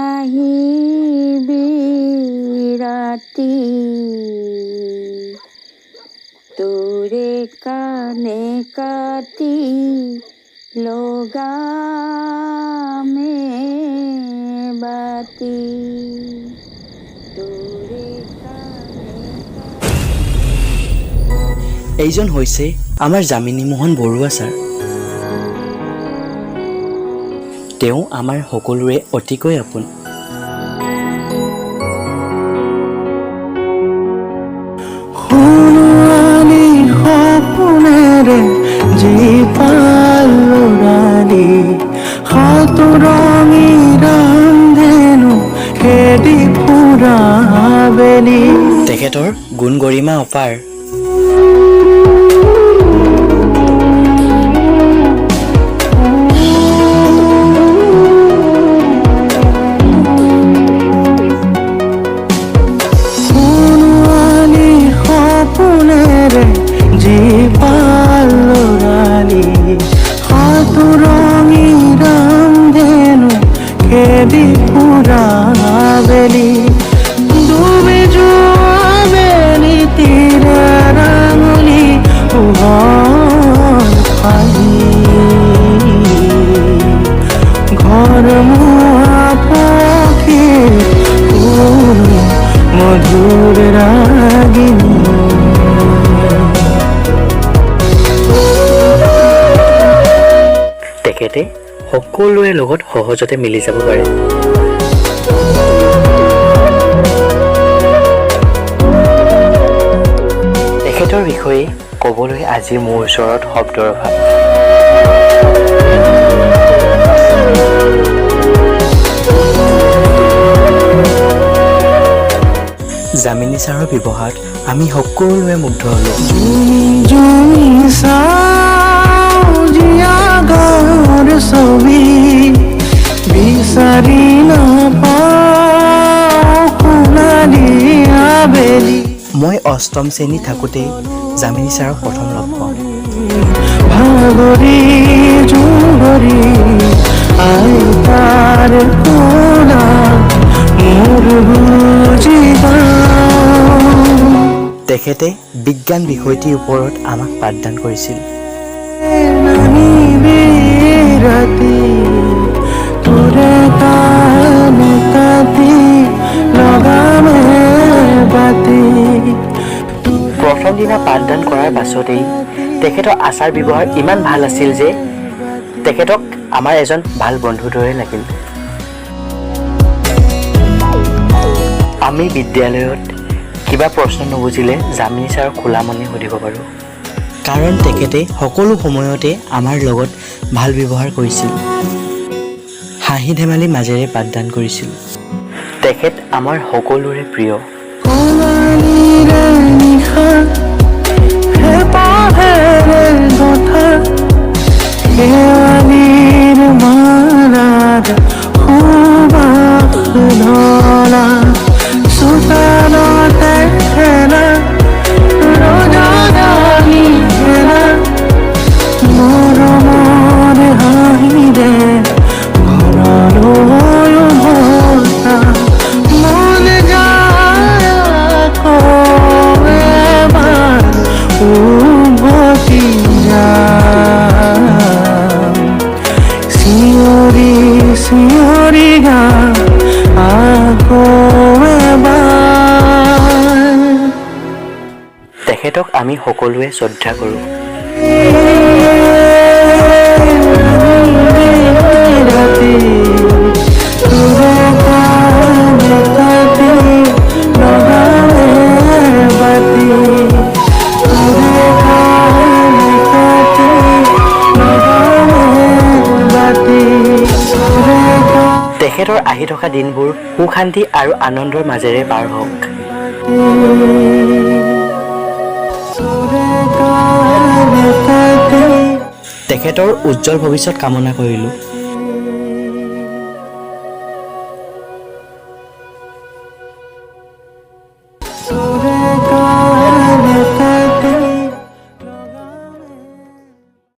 নাহিবি ৰাতি তোৰে কাণে কাটি লগামে বাতি তোৰে কাণে এইজন হৈছে আমাৰ যামিনী মোহন বৰুৱা ছাৰ। তেওঁ আমাৰ সকলোৰে অতিকৈ আপোন। সোণালী সপোনেৰে জীপালি সাতৰঙী ৰান্ধেনো খেদি ফুৰা বেলি। তেখেতৰ গুণ গৰিমা অপাৰ। জীপালি সাতৰঙী ৰান্ধেনো খেদি ফুৰা বেলি ডুবি যোৱা বেলি তীৰে ৰাঙলী ফালি ঘৰ মুৱা পক্ষী মধুৰ ৰাগিনী। তেখেতে সকলোৰে লগত সহজতে মিলি যাব পাৰে। তেখেতৰ বিষয়ে ক'বলৈ আজি মোৰ ওচৰত শব্দৰ অভাৱ। যামিনী ছাৰৰ ব্যৱহাৰত আমি সকলোৱে মুগ্ধ হ'লোঁ। ছবি বিচাৰি নাপাওঁ সোণালী আবেলি। মই অষ্টম শ্ৰেণী থাকোঁতেই যামিনী ছাৰক প্ৰথম লগ পাওঁ। ভাগৰি জুগৰি আইতাৰ কোলা মোৰ বুজিবা। তেখেতে বিজ্ঞান বিষয়টিৰ ওপৰত আমাক পাঠদান কৰিছিল। ৰাতি তোৰে কাণে কাটি লগামে বাতি। প্ৰথম দিনা পাঠদান কৰাৰ পাছতেই তেখেতৰ আচাৰ ব্যৱহাৰ ইমান ভাল আছিল যে তেখেতক আমাৰ এজন ভাল বন্ধুৰ দৰে লাগিল। আমি বিদ্যালয়ত কিবা প্ৰশ্ন নুবুজিলে যামিনী ছাৰক খোলা মনে সুধিব পাৰোঁ, কাৰণ তেখেতে সকলো সময়তে আমাৰ লগত ভাল ব্যৱহাৰ কৰিছিল, হাঁহি ধেমালি মাজেৰে পাঠদান কৰিছিল। তেখেত আমাৰ সকলোৰে প্ৰিয়। তেখেতক আমি সকলোৱে শ্ৰদ্ধা কৰোঁ। তেখেতৰ আহি থকা দিনবোৰ সুখ শান্তি আৰু আনন্দৰ মাজেৰে পাৰ হওক। তেখেতৰ উজ্জ্বল ভৱিষ্যত কামনা কৰিলোঁ।